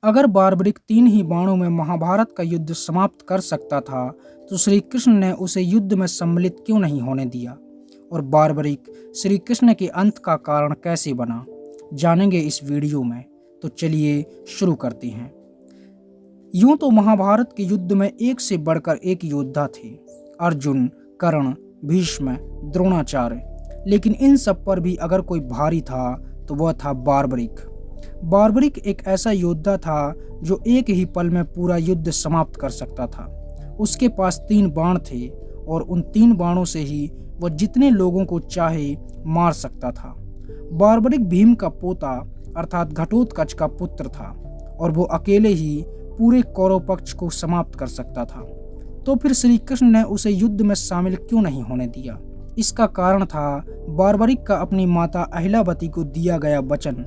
अगर बार्बरिक 3 ही बाणों में महाभारत का युद्ध समाप्त कर सकता था तो श्री कृष्ण ने उसे युद्ध में सम्मिलित क्यों नहीं होने दिया, और बार्बरिक श्री कृष्ण के अंत का कारण कैसे बना, जानेंगे इस वीडियो में। तो चलिए शुरू करते हैं। यूं तो महाभारत के युद्ध में एक से बढ़कर एक योद्धा थे, अर्जुन, कर्ण, भीष्म, द्रोणाचार्य। लेकिन इन सब पर भी अगर कोई भारी था तो वह था बार्बरिक। बार्बरिक एक ऐसा योद्धा था जो एक ही पल में पूरा युद्ध समाप्त कर सकता था। उसके पास 3 बाण थे और उन 3 बाणों से ही वह जितने लोगों को चाहे मार सकता था। बार्बरिक भीम का पोता अर्थात घटोत्कच का पुत्र था और वो अकेले ही पूरे कौरव पक्ष को समाप्त कर सकता था। तो फिर श्री कृष्ण ने उसे युद्ध में शामिल क्यों नहीं होने दिया? इसका कारण था बार्बरिक का अपनी माता अहिल्यावती को दिया गया वचन।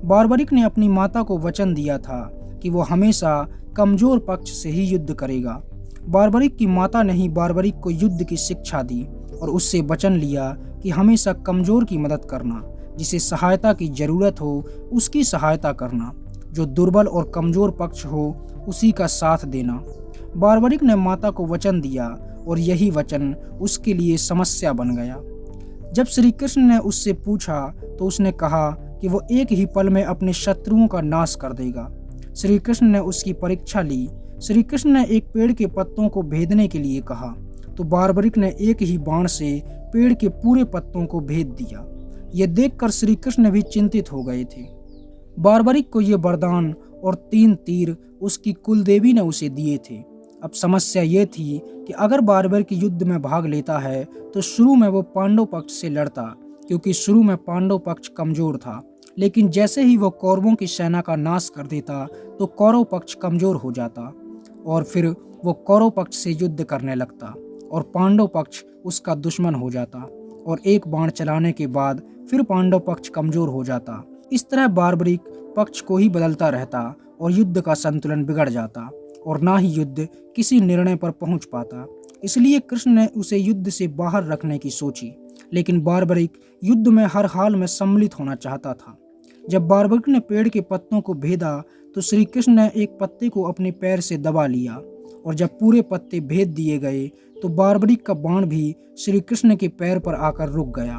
बार्बरिक ने अपनी माता को वचन दिया था कि वो हमेशा कमजोर पक्ष से ही युद्ध करेगा। बार्बरिक की माता ने ही बार्बरिक को युद्ध की शिक्षा दी और उससे वचन लिया कि हमेशा कमजोर की मदद करना, जिसे सहायता की जरूरत हो उसकी सहायता करना, जो दुर्बल और कमजोर पक्ष हो उसी का साथ देना। बार्बरिक ने माता को वचन दिया और यही वचन उसके लिए समस्या बन गया। जब श्री कृष्ण ने उससे पूछा तो उसने कहा कि वो एक ही पल में अपने शत्रुओं का नाश कर देगा। श्री कृष्ण ने उसकी परीक्षा ली। श्री कृष्ण ने एक पेड़ के पत्तों को भेदने के लिए कहा तो बार्बरिक ने एक ही बाण से पेड़ के पूरे पत्तों को भेद दिया। यह देखकर श्री कृष्ण भी चिंतित हो गए थे। बार्बरिक को ये वरदान और 3 तीर उसकी कुलदेवी ने उसे दिए थे। अब समस्या ये थी कि अगर बार्बरिक युद्ध में भाग लेता है तो शुरू में वो पांडव पक्ष से लड़ता, क्योंकि शुरू में पांडव पक्ष कमजोर था। लेकिन जैसे ही वो कौरवों की सेना का नाश कर देता तो कौरव पक्ष कमजोर हो जाता और फिर वो कौरव पक्ष से युद्ध करने लगता और पांडव पक्ष उसका दुश्मन हो जाता और एक बाण चलाने के बाद फिर पांडव पक्ष कमजोर हो जाता। इस तरह बार्बरिक पक्ष को ही बदलता रहता और युद्ध का संतुलन बिगड़ जाता और ना ही युद्ध किसी निर्णय पर पहुंच पाता। इसलिए कृष्ण ने उसे युद्ध से बाहर रखने की सोची, लेकिन बार्बरिक युद्ध में हर हाल में सम्मिलित होना चाहता था। जब बार्बरिक ने पेड़ के पत्तों को भेदा तो श्री कृष्ण ने एक पत्ते को अपने पैर से दबा लिया और जब पूरे पत्ते भेद दिए गए तो बार्बरिक का बाण भी श्री कृष्ण के पैर पर आकर रुक गया।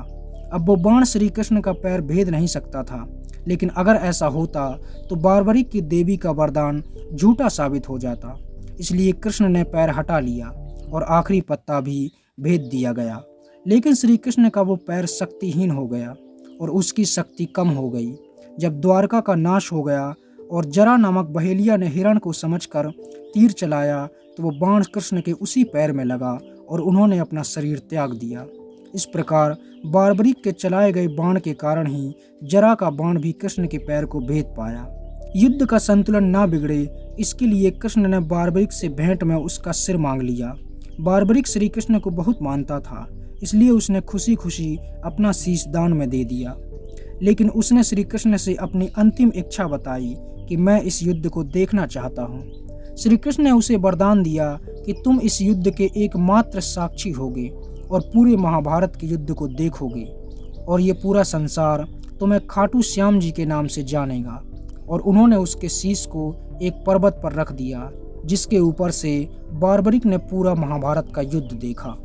अब वो बाण श्री कृष्ण का पैर भेद नहीं सकता था, लेकिन अगर ऐसा होता तो बार्बरिक की देवी का वरदान झूठा साबित हो जाता। इसलिए कृष्ण ने पैर हटा लिया और आखिरी पत्ता भी भेद दिया गया। लेकिन श्री कृष्ण का वो पैर शक्तिहीन हो गया और उसकी शक्ति कम हो गई। जब द्वारका का नाश हो गया और जरा नामक बहेलिया ने हिरण को समझकर तीर चलाया तो वो बाण कृष्ण के उसी पैर में लगा और उन्होंने अपना शरीर त्याग दिया। इस प्रकार बार्बरिक के चलाए गए बाण के कारण ही जरा का बाण भी कृष्ण के पैर को भेद पाया। युद्ध का संतुलन ना बिगड़े इसके लिए कृष्ण ने बार्बरिक से भेंट में उसका सिर मांग लिया। बार्बरिक श्री कृष्ण को बहुत मानता था, इसलिए उसने खुशी खुशी अपना शीश दान में दे दिया। लेकिन उसने श्री कृष्ण से अपनी अंतिम इच्छा बताई कि मैं इस युद्ध को देखना चाहता हूँ। श्री कृष्ण ने उसे वरदान दिया कि तुम इस युद्ध के एकमात्र साक्षी होगे और पूरे महाभारत के युद्ध को देखोगे और ये पूरा संसार तुम्हें खाटू श्याम जी के नाम से जानेगा। और उन्होंने उसके शीश को एक पर्वत पर रख दिया जिसके ऊपर से बार्बरिक ने पूरा महाभारत का युद्ध देखा।